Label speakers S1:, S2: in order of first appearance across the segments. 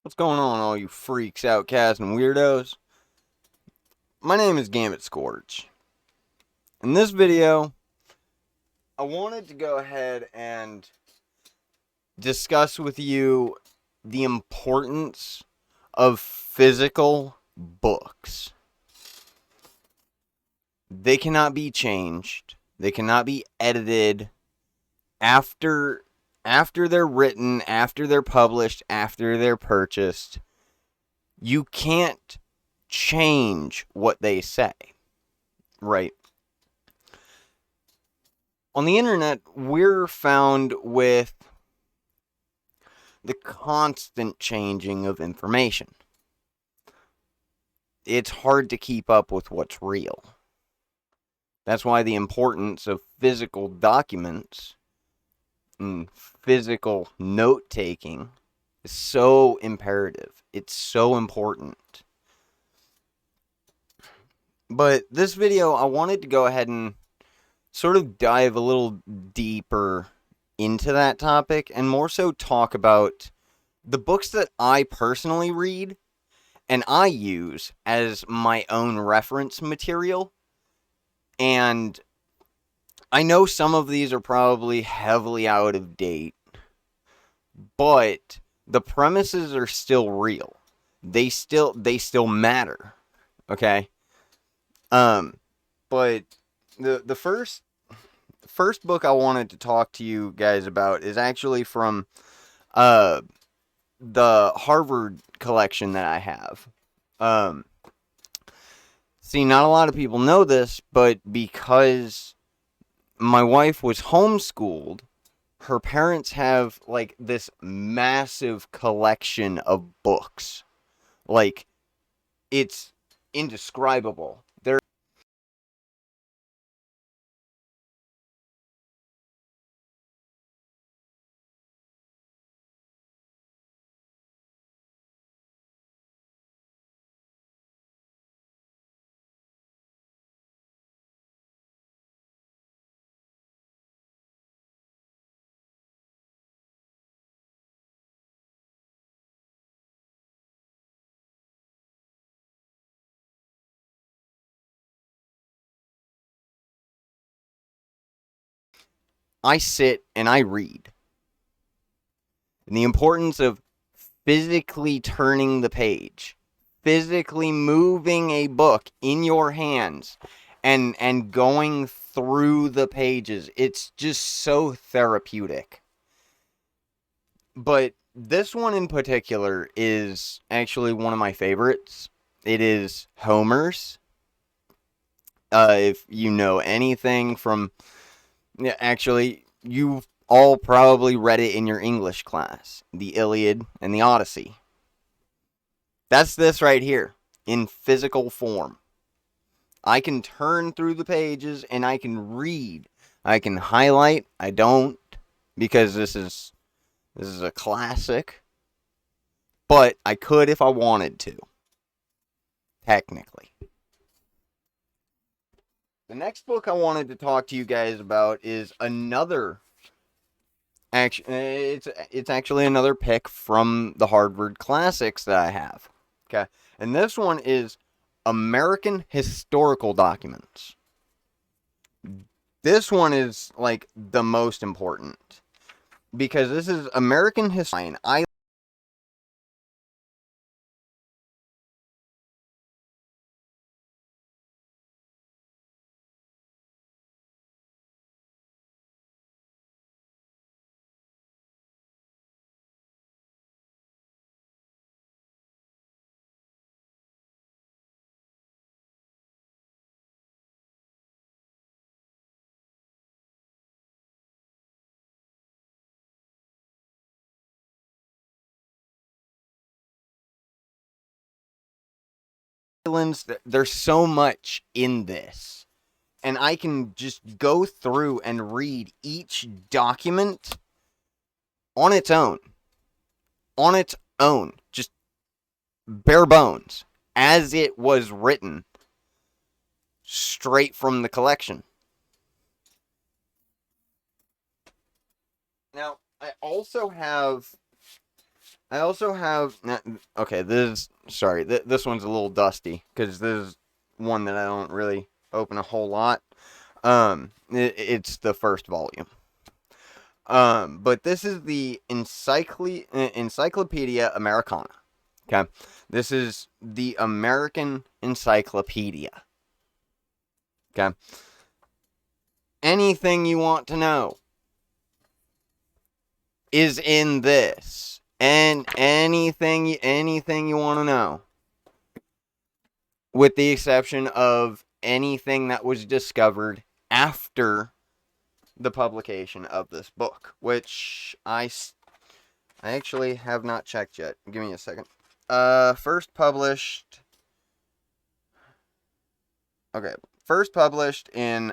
S1: What's going on, all you freaks, outcasts, and weirdos? My name is Gambit Scourge. In this video, I wanted to go ahead and discuss with you the importance of physical books. They cannot be changed. They cannot be edited after they're written, after they're published, after they're purchased. You can't change what they say, right? On the internet, we're found with the constant changing of information. It's hard to keep up with what's real. That's why the importance of physical documents and physical note-taking is so imperative. It's so important. But this video, I wanted to go ahead and sort of dive a little deeper into that topic and more so talk about the books that I personally read and I use as my own reference material. And I know some of these are probably heavily out of date, but the premises are still real. They still matter. Okay? But the first book I wanted to talk to you guys about is actually from the Harvard collection that I have. See, not a lot of people know this, but because my wife was homeschooled, her parents have like this massive collection of books. Like, it's indescribable. I sit and I read. And the importance of physically turning the page, physically moving a book in your hands and going through the pages. It's just so therapeutic. But this one in particular is actually one of my favorites. It is Homer's. If you know anything from, yeah, actually, you've all probably read it in your English class. The Iliad and the Odyssey. That's this right here, in physical form. I can turn through the pages and I can read. I can highlight. I don't, because this is a classic. But I could if I wanted to, technically. The next book I wanted to talk to you guys about is another. It's actually another pick from the Harvard Classics that I have. Okay, and this one is American Historical Documents. This one is like the most important because this is American history. Islands, there's so much in this, and I can just go through and read each document on its own, just bare bones, as it was written, straight from the collection. Now, I also have I also have. Okay, this one's a little dusty because this is one that I don't really open a whole lot. It's the first volume. But this is the Encyclopedia Americana. Okay, this is the American Encyclopedia. Okay, anything you want to know is in this, and anything you want to know, with the exception of anything that was discovered after the publication of this book, which I actually have not checked yet. Give me a second. First published. Okay, first published in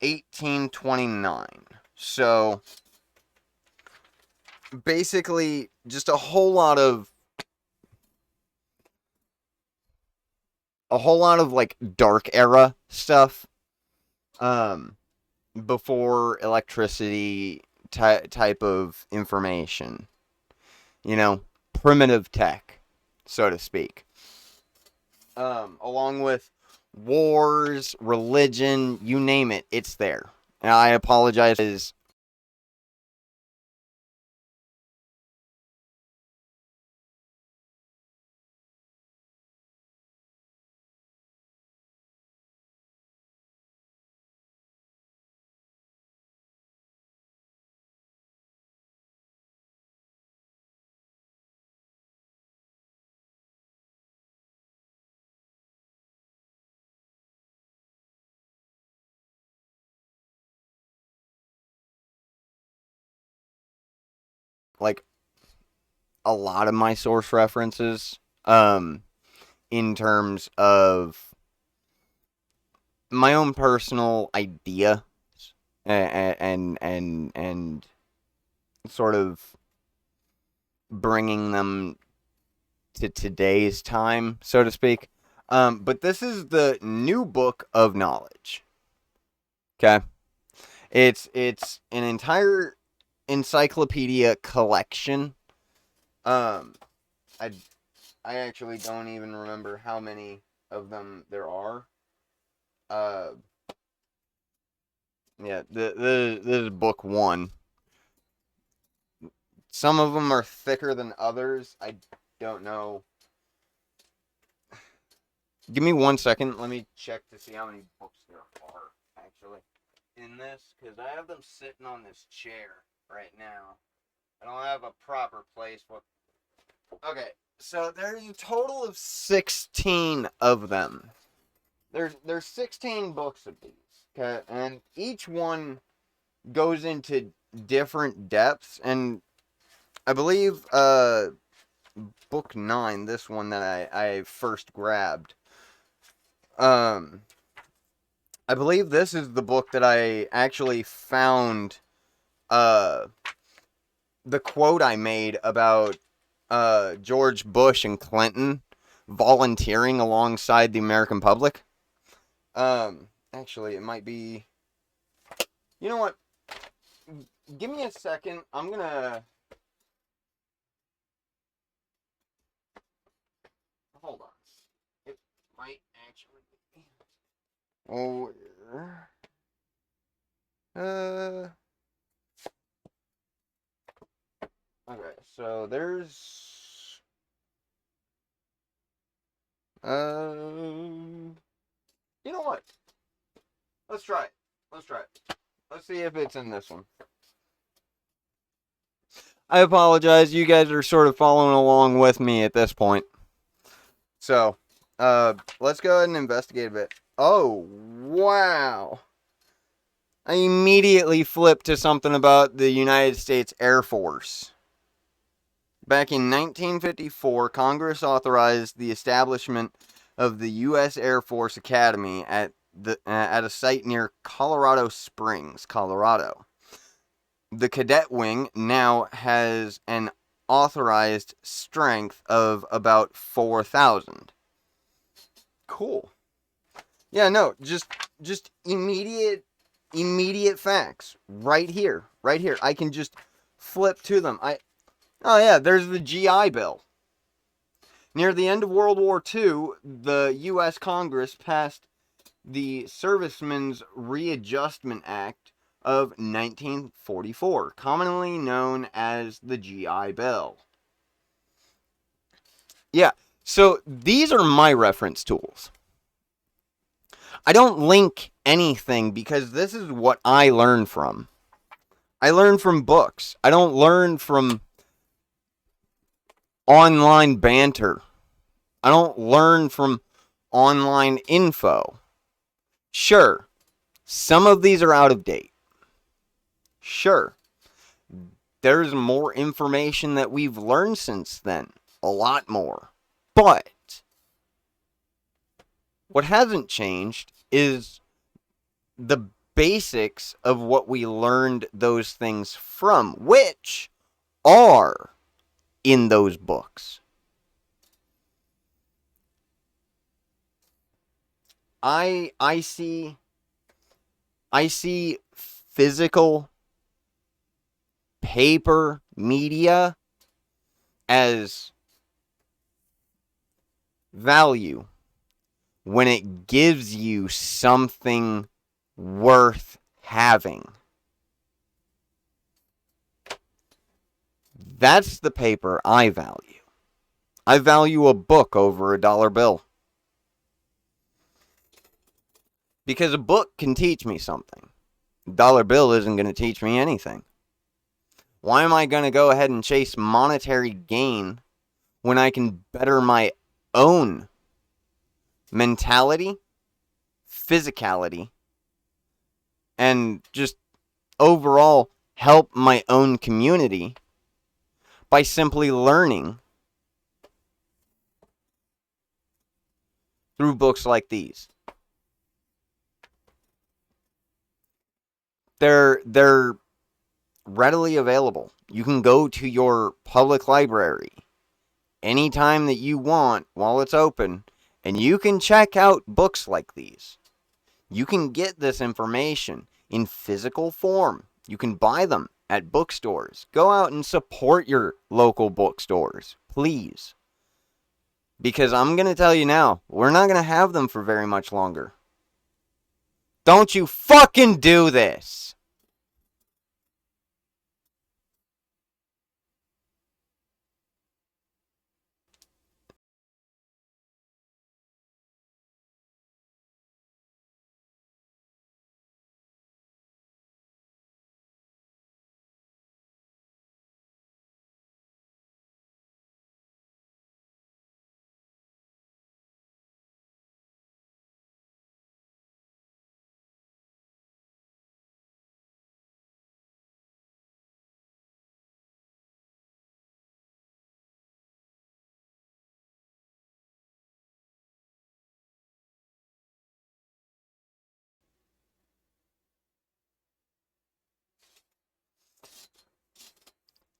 S1: 1829. So basically, just a whole lot of like dark era stuff. Um, before electricity type of information. You know, primitive tech, so to speak. Along with wars, religion, you name it, it's there. And I apologize. Like a lot of my source references, in terms of my own personal idea, and sort of bringing them to today's time, so to speak. But this is the new book of knowledge. Okay, it's an entire encyclopedia collection. Um, I I actually don't even remember how many of them there are. Uh, yeah, this is book one. Some of them are thicker than others. I don't know. Give me 1 second. Let me check to see how many books there are actually in this, because I have them sitting on this chair right now. I don't have a proper place for. Okay, so there's a total of 16 of them. There's 16 books of these. Okay, and each one goes into different depths, and I believe book 9, this one that I first grabbed. Um I believe this is the book that I actually found uh the quote I made about George Bush and Clinton volunteering alongside the American public. Actually, it might be. You know what? Give me a second. I'm gonna hold on. It might actually be. Oh, uh. Okay, so there's. You know what? Let's try it. Let's try it. Let's see if it's in this one. I apologize. You guys are sort of following along with me at this point. So, let's go ahead and investigate a bit. Oh, wow. I immediately flipped to something about the United States Air Force. Back in 1954, Congress authorized the establishment of the U.S. Air Force Academy at a site near Colorado Springs, Colorado. The cadet wing now has an authorized strength of about 4,000. Cool. Yeah, no, just immediate facts right here. Right here. I can just flip to them. Oh, yeah, there's the GI Bill. Near the end of World War II, the U.S. Congress passed the Servicemen's Readjustment Act of 1944, commonly known as the GI Bill. Yeah, so these are my reference tools. I don't link anything because this is what I learn from. I learn from books. I don't learn from online banter. I don't learn from online info. Sure, some of these are out of date. Sure, there's more information that we've learned since then. A lot more. But what hasn't changed is the basics of what we learned those things from, which are in those books. I see physical paper media as value when it gives you something worth having. That's the paper I value. I value a book over a dollar bill. Because a book can teach me something. A dollar bill isn't going to teach me anything. Why am I going to go ahead and chase monetary gain when I can better my own mentality, physicality, and just overall help my own community by simply learning through books like these? They're readily available. You can go to your public library anytime that you want while it's open, and you can check out books like these. You can get this information in physical form. You can buy them at bookstores. Go out and support your local bookstores, please. Because I'm going to tell you now, we're not going to have them for very much longer. Don't you fucking do this!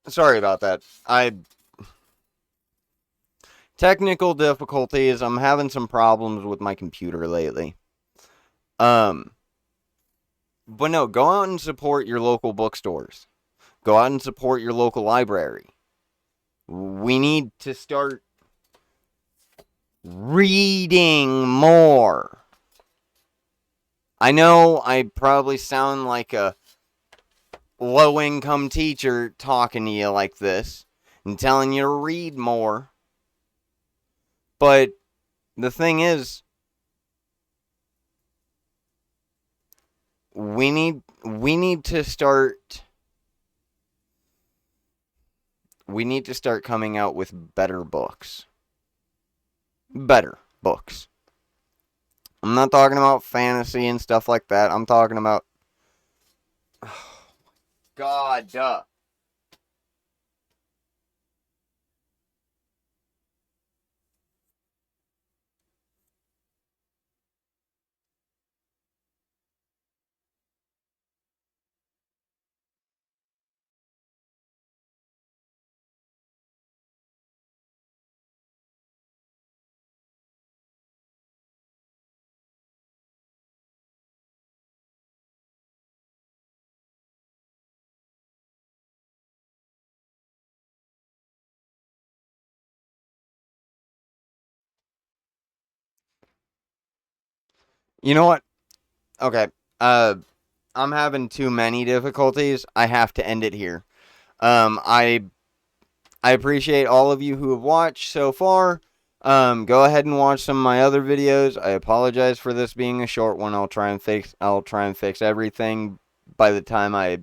S1: Sorry about that. Technical difficulties. I'm having some problems with my computer lately. Um, but no, go out and support your local bookstores. Go out and support your local library. We need to start reading more. I know I probably sound like a low income teacher talking to you like this and telling you to read more. But the thing is, we need to start coming out with better books. Better books. I'm not talking about fantasy and stuff like that. I'm talking about God, duh. You know what? Okay. Uh, I'm having too many difficulties. I have to end it here. I appreciate all of you who have watched so far. Go ahead and watch some of my other videos. I apologize for this being a short one. I'll try and fix everything by the time I